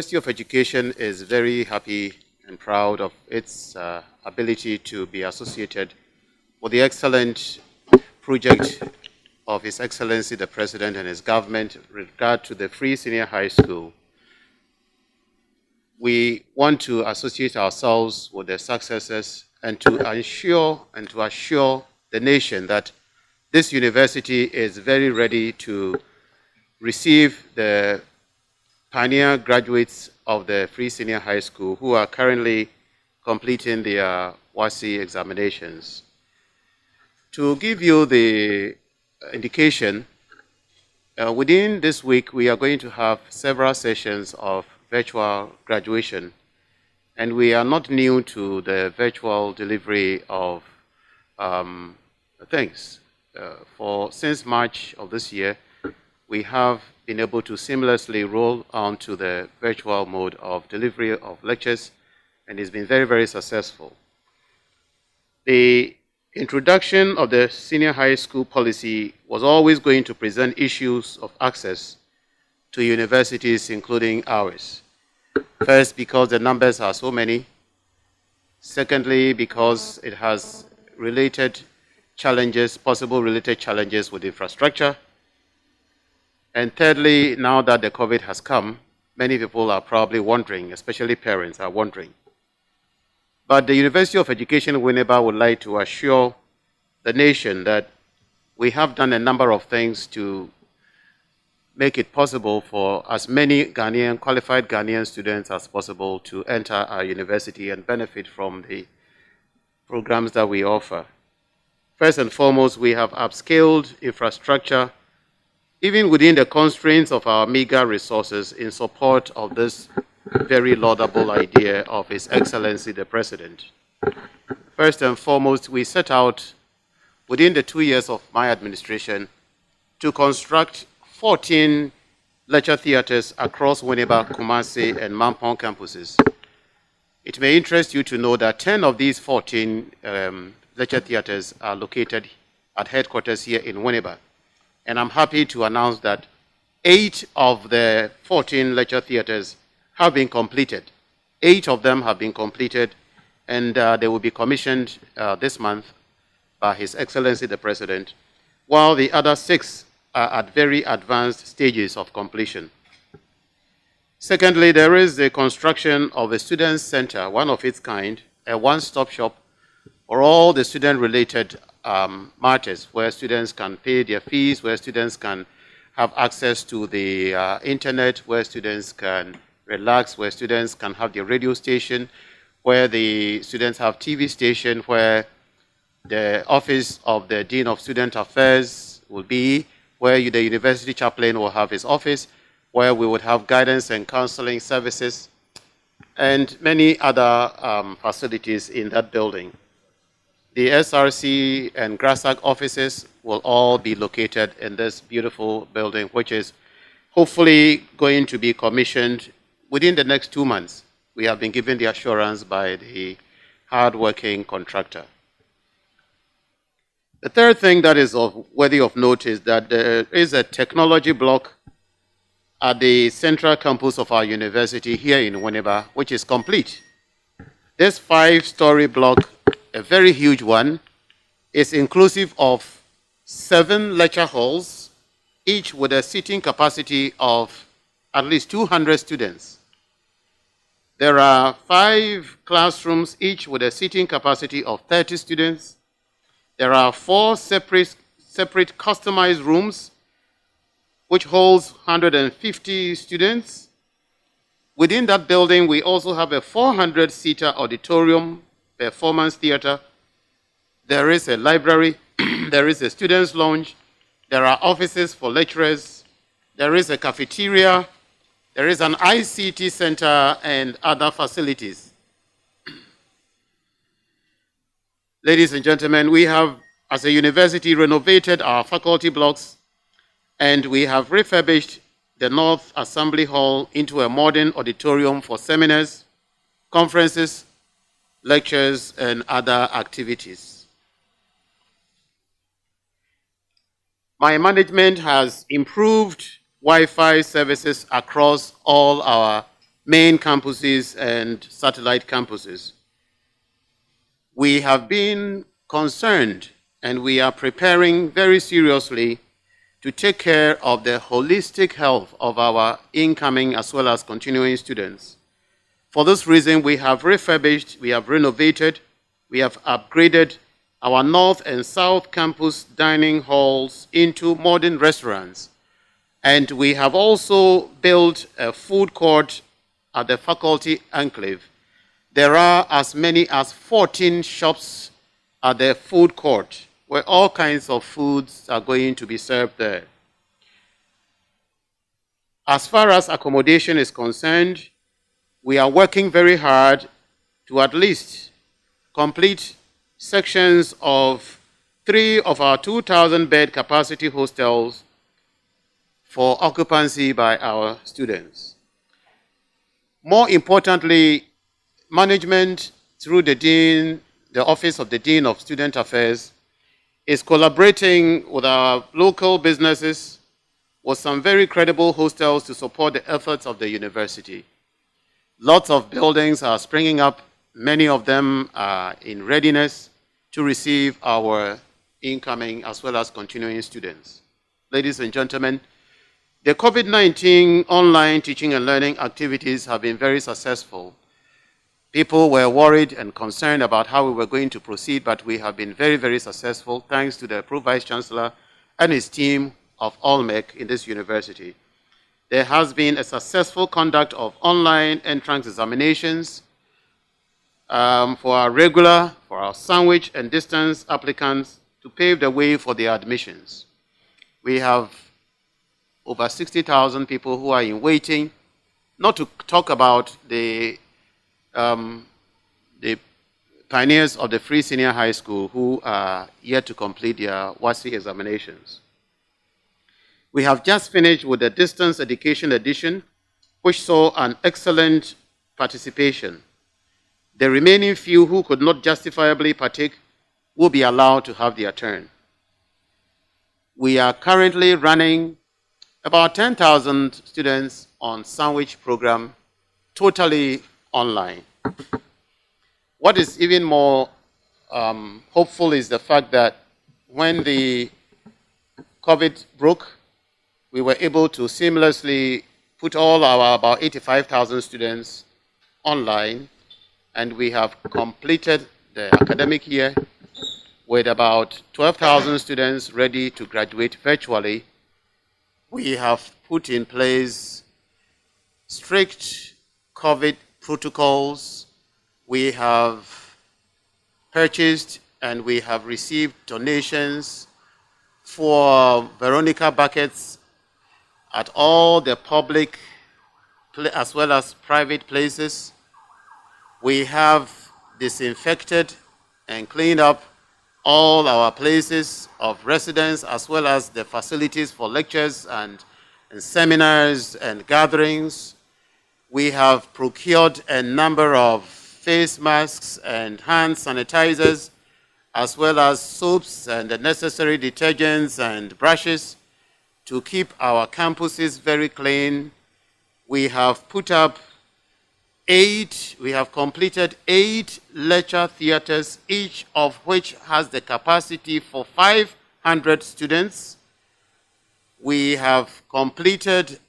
University of Education is very happy and proud of its ability to be associated with the excellent project of His Excellency the President and his government with regard to the Free Senior High School. We want to associate ourselves with the successes and to ensure and to assure the nation that this university is very ready to receive the pioneer graduates of the Free Senior High School who are currently completing their WASI examinations. To give you the indication, within this week we are going to have several sessions of virtual graduation, and we are not new to the virtual delivery of things. Since March of this year, we have been able to seamlessly roll on to the virtual mode of delivery of lectures, and it's been very, very successful. The introduction of the senior high school policy was always going to present issues of access to universities, including ours. First, because the numbers are so many. Secondly, because it has related challenges, possible related challenges with infrastructure. And thirdly, now that the COVID has come, many people are probably wondering, especially parents are wondering. But the University of Education Winneba would like to assure the nation that we have done a number of things to make it possible for as many qualified Ghanaian students as possible to enter our university and benefit from the programs that we offer. First and foremost, we have upscaled infrastructure even within the constraints of our meager resources in support of this very laudable idea of His Excellency the President. First and foremost, we set out within the 2 years of my administration to construct 14 lecture theaters across Winneba, Kumasi, and Mampong campuses. It may interest you to know that 10 of these 14 lecture theaters are located at headquarters here in Winneba. And I'm happy to announce that 8 of the 14 lecture theaters have been completed. 8 of them have been completed, and they will be commissioned this month by His Excellency the President, while the other 6 are at very advanced stages of completion. Secondly, there is the construction of a student center, one of its kind, a one-stop shop for all the student-related matters, where students can pay their fees, where students can have access to the internet, where students can relax, where students can have their radio station, where the students have TV station, where the office of the Dean of Student Affairs will be, where the university chaplain will have his office, where we would have guidance and counseling services, and many other facilities in that building. The SRC and GRASAC offices will all be located in this beautiful building, which is hopefully going to be commissioned within the next 2 months. We have been given the assurance by the hard-working contractor. The third thing that is worthy of note is that there is a technology block at the central campus of our university here in Winneba, which is complete. This 5-story block, a very huge one, is inclusive of 7 lecture halls, each with a seating capacity of at least 200 students. There are 5 classrooms, each with a seating capacity of 30 students. There are 4 separate customized rooms, which holds 150 students. Within that building, we also have a 400-seater auditorium, performance theater. There is a library, there is a students' lounge, there are offices for lecturers, there is a cafeteria, there is an ICT center, and other facilities. Ladies and gentlemen, we have, as a university, renovated our faculty blocks, and we have refurbished the North Assembly Hall into a modern auditorium for seminars, conferences, lectures, and other activities. My management has improved Wi-Fi services across all our main campuses and satellite campuses. We have been concerned and we are preparing very seriously to take care of the holistic health of our incoming as well as continuing students. For this reason, we have refurbished, we have renovated, we have upgraded our North and South campus dining halls into modern restaurants. And we have also built a food court at the faculty enclave. There are as many as 14 shops at the food court where all kinds of foods are going to be served there. As far as accommodation is concerned, we are working very hard to at least complete sections of 3 of our 2,000-bed capacity hostels for occupancy by our students. More importantly, management through the Dean, the Office of the Dean of Student Affairs, is collaborating with our local businesses with some very credible hostels to support the efforts of the university. Lots of buildings are springing up. Many of them are in readiness to receive our incoming as well as continuing students. Ladies and gentlemen, the COVID-19 online teaching and learning activities have been very successful. People were worried and concerned about how we were going to proceed, but we have been very, very successful thanks to the Pro-Vice Chancellor and his team of Olmec in this university. There has been a successful conduct of online entrance examinations for our regular, for our sandwich and distance applicants to pave the way for their admissions. We have over 60,000 people who are in waiting, not to talk about the pioneers of the Free Senior High School who are yet to complete their WASI examinations. We have just finished with the Distance Education Edition, which saw an excellent participation. The remaining few who could not justifiably partake will be allowed to have their turn. We are currently running about 10,000 students on sandwich program, totally online. What is even more hopeful is the fact that when the COVID broke, we were able to seamlessly put all our about 85,000 students online, and we have completed the academic year with about 12,000 students ready to graduate virtually. We have put in place strict COVID protocols. We have purchased and we have received donations for Veronica buckets at all the public as well as private places. We have disinfected and cleaned up all our places of residence as well as the facilities for lectures and seminars and gatherings. We have procured a number of face masks and hand sanitizers as well as soaps and the necessary detergents and brushes to keep our campuses very clean. We have completed 8 lecture theaters, each of which has the capacity for 500 students. We have completed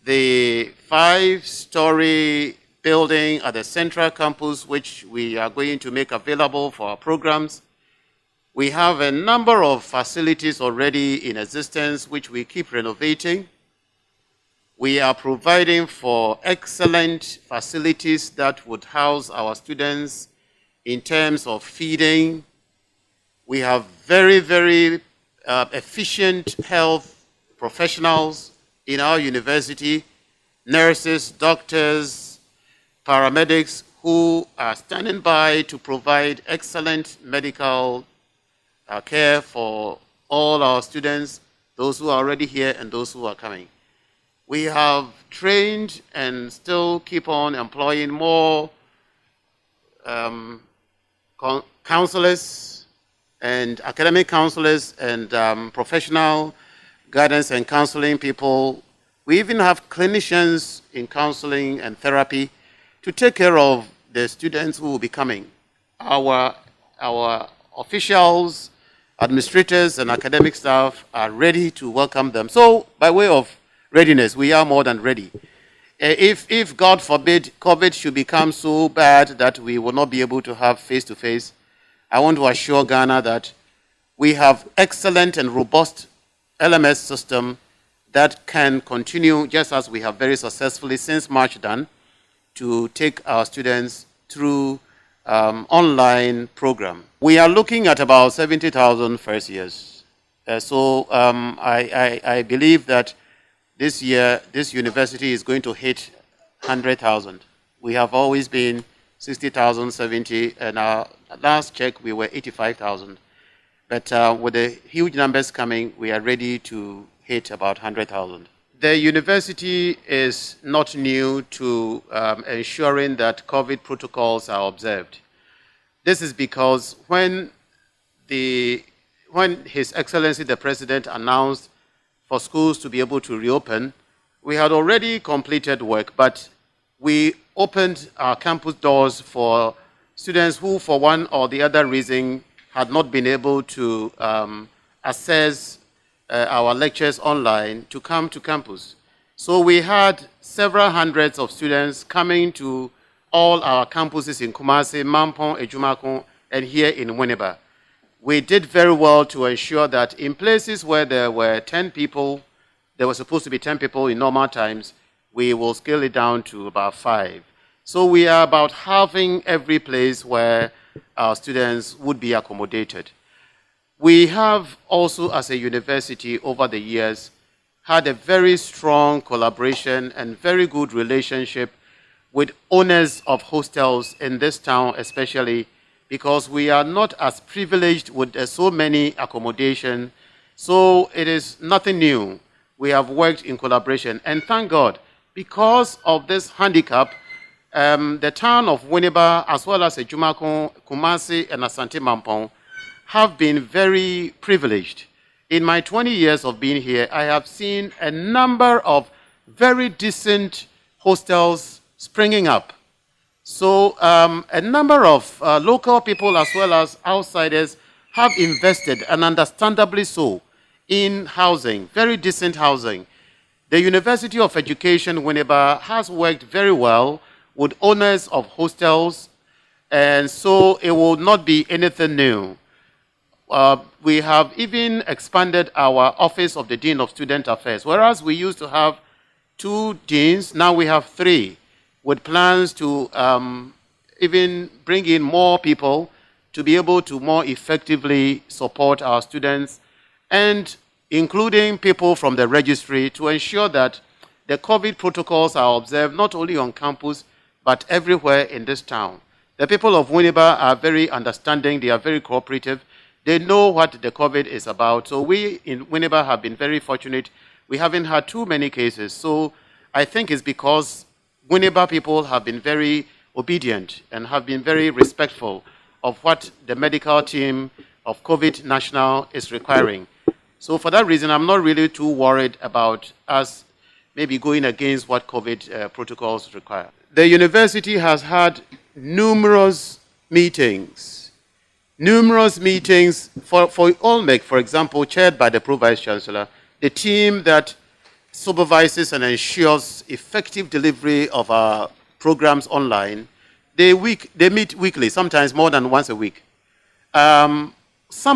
the 5-story building at the central campus, which we are going to make available for our programs. We have a number of facilities already in existence, which we keep renovating. We are providing for excellent facilities that would house our students in terms of feeding. We have very, very efficient health professionals in our university, nurses, doctors, paramedics who are standing by to provide excellent medical care for all our students, those who are already here and those who are coming. We have trained and still keep on employing more counselors and academic counselors and professional guidance and counseling people We even have clinicians in counseling and therapy to take care of the students who will be coming. Our officials, administrators, and academic staff are ready to welcome them. So, by way of readiness, we are more than ready. If God forbid, COVID should become so bad that we will not be able to have face-to-face, I want to assure Ghana that we have excellent and robust LMS system that can continue, just as we have very successfully since March done, to take our students through online program. We are looking at about 70,000 first years. I believe that this year, this university is going to hit 100,000. We have always been 60,000, 70, and our last check, we were 85,000. But with the huge numbers coming, we are ready to hit about 100,000. The university is not new to ensuring that COVID protocols are observed. This is because when His Excellency the President announced for schools to be able to reopen, we had already completed work, but we opened our campus doors for students who, for one or the other reason, had not been able to access our lectures online to come to campus. So we had several hundreds of students coming to all our campuses in Kumasi, Mampong, Ejumakon, and here in Winneba. We did very well to ensure that in places where there were 10 people, there were supposed to be 10 people in normal times, we will scale it down to about 5. So we are about halving every place where our students would be accommodated. We have also, as a university, over the years, had a very strong collaboration and very good relationship with owners of hostels in this town, especially because we are not as privileged with so many accommodation. So it is nothing new. We have worked in collaboration, and thank God, because of this handicap, the town of Winneba, as well as Ejumakon, Kumasi, and Asante Mampong, have been very privileged. In my 20 years of being here, I have seen a number of very decent hostels springing up. So a number of local people as well as outsiders have invested, and understandably so, in housing, very decent housing. The University of Education, Winneba, has worked very well with owners of hostels, and so it will not be anything new. We have even expanded our Office of the Dean of Student Affairs. Whereas we used to have 2 deans, now we have 3, with plans to even bring in more people to be able to more effectively support our students, and including people from the registry to ensure that the COVID protocols are observed not only on campus, but everywhere in this town. The people of Winneba are very understanding, they are very cooperative. They know what the COVID is about. So we in Winneba have been very fortunate. We haven't had too many cases. So I think it's because Winneba people have been very obedient and have been very respectful of what the medical team of COVID National is requiring. So for that reason, I'm not really too worried about us maybe going against what COVID protocols require. The university has had numerous meetings for Olmec, for example, chaired by the Pro-Vice Chancellor, the team that supervises and ensures effective delivery of our programs online. They meet weekly, sometimes more than once a week. Some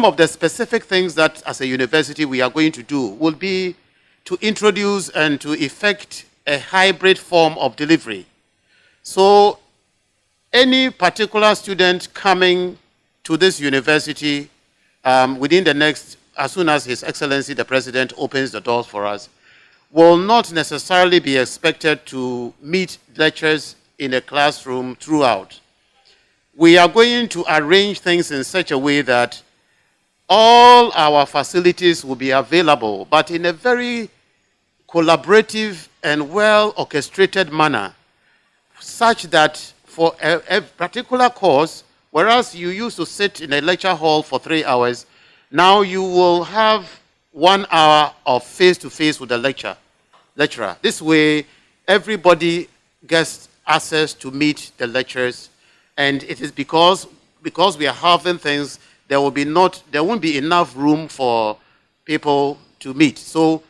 of the specific things that as a university we are going to do will be to introduce and to effect a hybrid form of delivery. So any particular student coming to this university within the next, as soon as His Excellency the President opens the doors for us, will not necessarily be expected to meet lectures in a classroom throughout. We are going to arrange things in such a way that all our facilities will be available, but in a very collaborative and well-orchestrated manner, such that for a particular course, whereas you used to sit in a lecture hall for 3 hours, now you will have 1 hour of face-to-face with the lecture. lecturer. This way, everybody gets access to meet the lecturers, and it is because we are having things, there won't be enough room for people to meet. So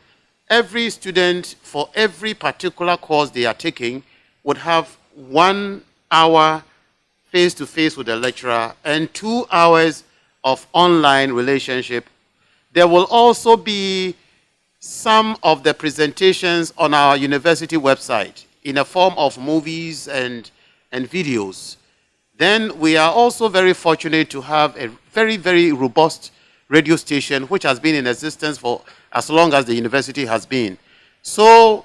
every student, for every particular course they are taking, would have 1 hour face-to-face with the lecturer and 2 hours of online relationship. There will also be some of the presentations on our university website in a form of movies and videos. Then we are also very fortunate to have a very, very robust radio station which has been in existence for as long as the university has been. So,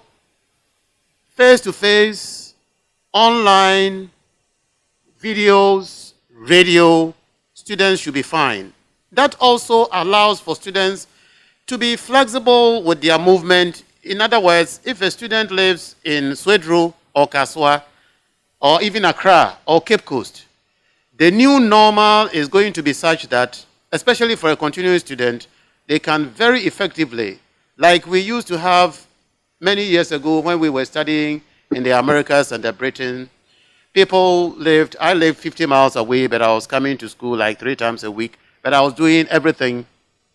face-to-face, online, videos, radio, students should be fine. That also allows for students to be flexible with their movement. In other words, if a student lives in Swedru or Kaswa, or even Accra or Cape Coast, the new normal is going to be such that, especially for a continuing student, they can very effectively, like we used to have many years ago when we were studying in the Americas and the Britain, I lived 50 miles away, but I was coming to school like 3 times a week, but I was doing everything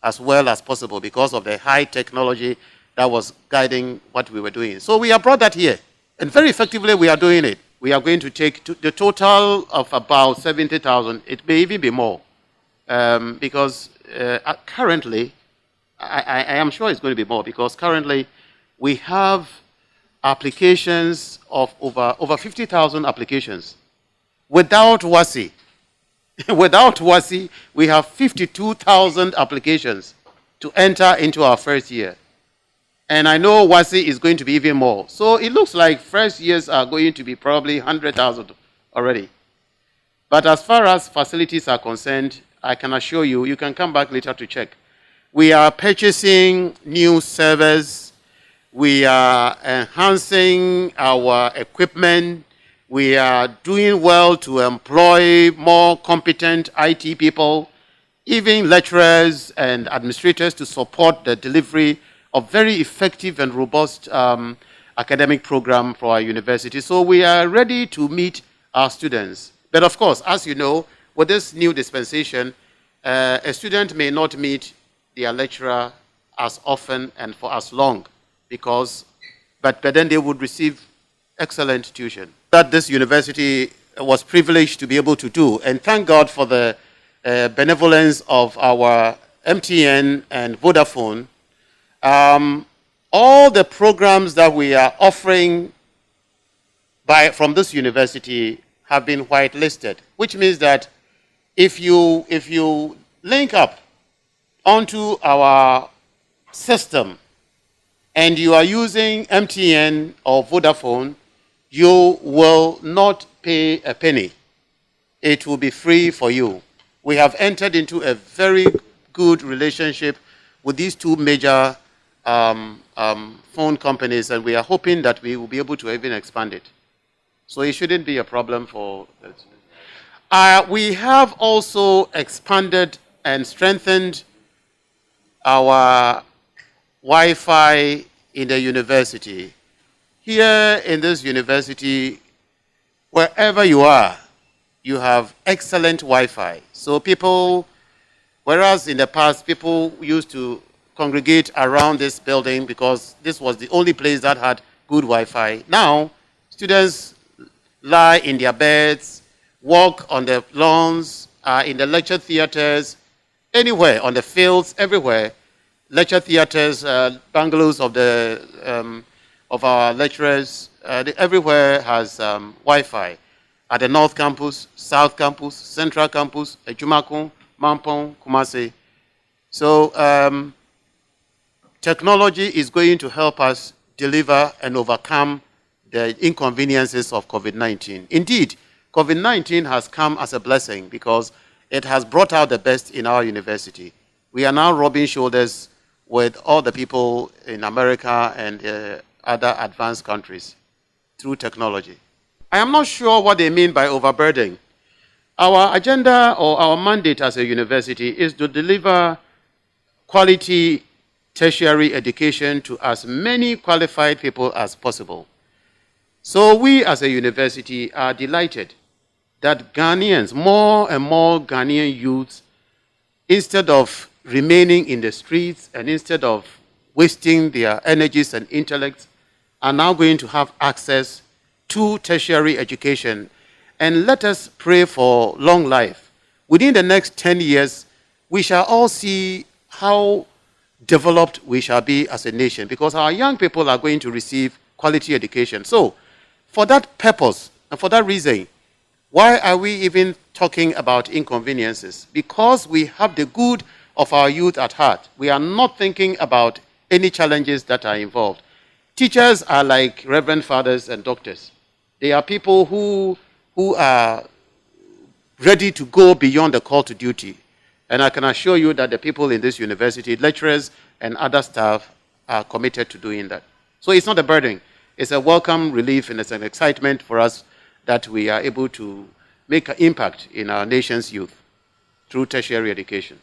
as well as possible because of the high technology that was guiding what we were doing. So we have brought that here, and very effectively we are doing it. We are going to take the total of about 70,000. It may even be more, because currently, I am sure it's going to be more, because currently we have applications of over 50,000 applications. Without WASI, we have 52,000 applications to enter into our first year. And I know WASI is going to be even more. So it looks like first years are going to be probably 100,000 already. But as far as facilities are concerned, I can assure you, you can come back later to check. We are purchasing new servers. We are enhancing our equipment. We are doing well to employ more competent IT people, even lecturers and administrators to support the delivery of very effective and robust academic program for our university. So we are ready to meet our students. But of course, as you know, with this new dispensation, a student may not meet their lecturer as often and for as long, but then they would receive excellent tuition. That this university was privileged to be able to do, and thank God for the benevolence of our MTN and Vodafone. All the programs that we are offering from this university have been whitelisted, which means that if you link up onto our system and you are using MTN or Vodafone, you will not pay a penny. It will be free for you. We have entered into a very good relationship with these two major phone companies, and we are hoping that we will be able to even expand it. So it shouldn't be a problem for that. We have also expanded and strengthened our Wi-Fi in the university. Here in this university, wherever you are, you have excellent Wi-Fi. So people, whereas in the past people used to congregate around this building because this was the only place that had good Wi-Fi. Now, students lie in their beds, walk on the lawns, in the lecture theaters, anywhere, on the fields, everywhere. Lecture theaters, bungalows of our lecturers, everywhere has Wi-Fi. At the North Campus, South Campus, Central Campus, Ejumakun, Mampong, Kumasi. So technology is going to help us deliver and overcome the inconveniences of COVID-19. Indeed, COVID-19 has come as a blessing because it has brought out the best in our university. We are now rubbing shoulders with all the people in America and other advanced countries through technology. I am not sure what they mean by overburdening. Our agenda or our mandate as a university is to deliver quality tertiary education to as many qualified people as possible. So we as a university are delighted that Ghanaians, more and more Ghanaian youths, instead of remaining in the streets and instead of wasting their energies and intellects, are now going to have access to tertiary education. And let us pray for long life. Within the next 10 years, we shall all see how developed we shall be as a nation, because our young people are going to receive quality education. So, for that purpose and for that reason, why are we even talking about inconveniences? Because we have the good of our youth at heart. We are not thinking about any challenges that are involved. Teachers are like reverend fathers and doctors. They are people who are ready to go beyond the call to duty. And I can assure you that the people in this university, lecturers and other staff, are committed to doing that. So it's not a burden. It's a welcome relief and it's an excitement for us that we are able to make an impact in our nation's youth through tertiary education.